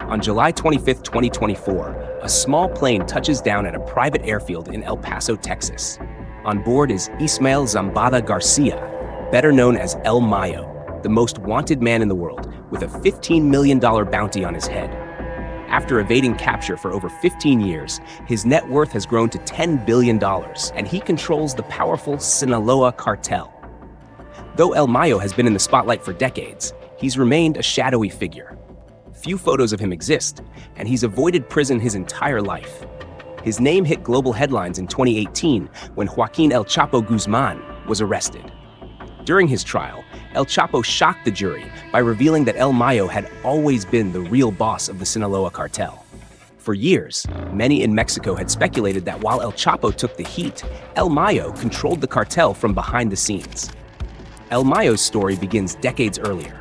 On July 25, 2024, a small plane touches down at a private airfield in El Paso, Texas. On board is Ismael Zambada García, better known as El Mayo, the most wanted man in the world, with a $15 million bounty on his head. After evading capture for over 15 years, his net worth has grown to $10 billion, and he controls the powerful Sinaloa Cartel. Though El Mayo has been in the spotlight for decades, he's remained a shadowy figure. Few photos of him exist, and he's avoided prison his entire life. His name hit global headlines in 2018 when Joaquin El Chapo Guzman was arrested. During his trial, El Chapo shocked the jury by revealing that El Mayo had always been the real boss of the Sinaloa Cartel. For years, many in Mexico had speculated that while El Chapo took the heat, El Mayo controlled the cartel from behind the scenes. El Mayo's story begins decades earlier.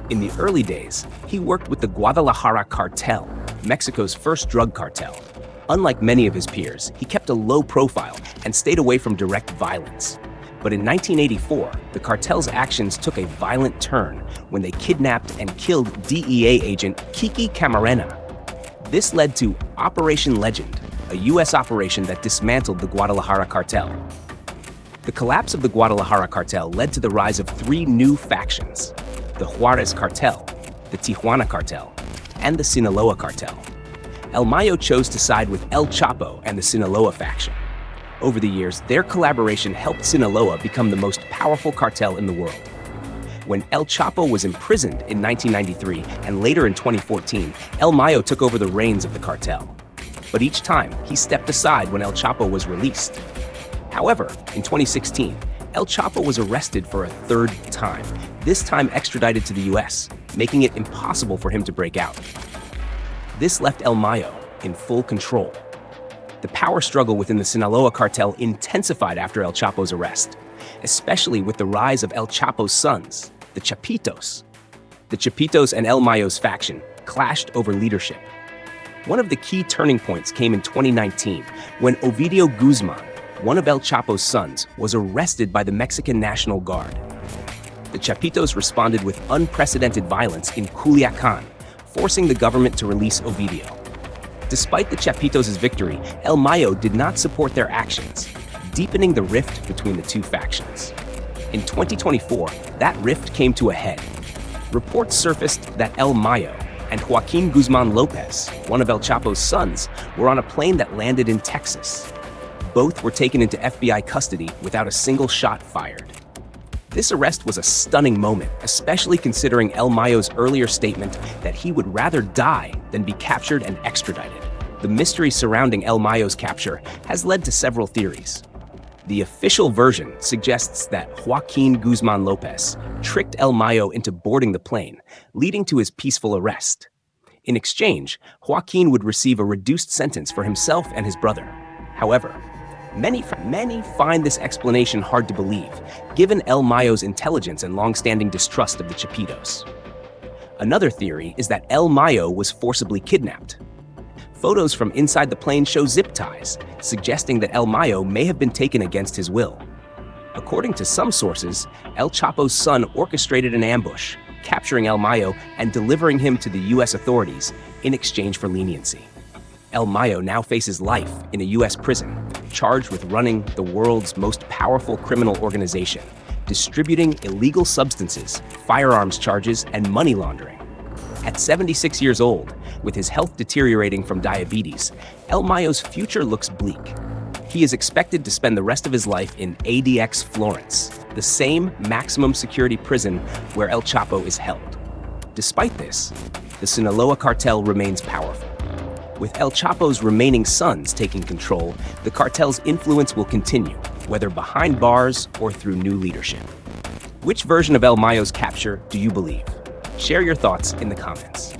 In the early days, he worked with the Guadalajara Cartel, Mexico's first drug cartel. Unlike many of his peers, he kept a low profile and stayed away from direct violence. But in 1984, the cartel's actions took a violent turn when they kidnapped and killed DEA agent Kiki Camarena. This led to Operation Legend, a U.S. operation that dismantled the Guadalajara cartel. The collapse of the Guadalajara cartel led to the rise of three new factions: the Juarez cartel, the Tijuana cartel, and the Sinaloa cartel. El Mayo chose to side with El Chapo and the Sinaloa faction. Over the years, their collaboration helped Sinaloa become the most powerful cartel in the world. When El Chapo was imprisoned in 1993 and later in 2014, El Mayo took over the reins of the cartel. But each time, he stepped aside when El Chapo was released. However, in 2016, El Chapo was arrested for a third time, this time extradited to the US, making it impossible for him to break out. This left El Mayo in full control. The power struggle within the Sinaloa cartel intensified after El Chapo's arrest, especially with the rise of El Chapo's sons, the Chapitos. The Chapitos and El Mayo's faction clashed over leadership. One of the key turning points came in 2019 when Ovidio Guzman, one of El Chapo's sons, was arrested by the Mexican National Guard. The Chapitos responded with unprecedented violence in Culiacan, forcing the government to release Ovidio. Despite the Chapitos' victory, El Mayo did not support their actions, deepening the rift between the two factions. In 2024, that rift came to a head. Reports surfaced that El Mayo and Joaquin Guzman Lopez, one of El Chapo's sons, were on a plane that landed in Texas. Both were taken into FBI custody without a single shot fired. This arrest was a stunning moment, especially considering El Mayo's earlier statement that he would rather die than be captured and extradited. The mystery surrounding El Mayo's capture has led to several theories. The official version suggests that Joaquin Guzman Lopez tricked El Mayo into boarding the plane, leading to his peaceful arrest. In exchange, Joaquin would receive a reduced sentence for himself and his brother. However, Many find this explanation hard to believe, given El Mayo's intelligence and long-standing distrust of the Chapitos. Another theory is that El Mayo was forcibly kidnapped. Photos from inside the plane show zip ties, suggesting that El Mayo may have been taken against his will. According to some sources, El Chapo's son orchestrated an ambush, capturing El Mayo and delivering him to the U.S. authorities in exchange for leniency. El Mayo now faces life in a U.S. prison, charged with running the world's most powerful criminal organization, distributing illegal substances, firearms charges, and money laundering. At 76 years old, with his health deteriorating from diabetes, El Mayo's future looks bleak. He is expected to spend the rest of his life in ADX Florence, the same maximum security prison where El Chapo is held. Despite this, the Sinaloa cartel remains powerful. With El Chapo's remaining sons taking control, the cartel's influence will continue, whether behind bars or through new leadership. Which version of El Mayo's capture do you believe? Share your thoughts in the comments.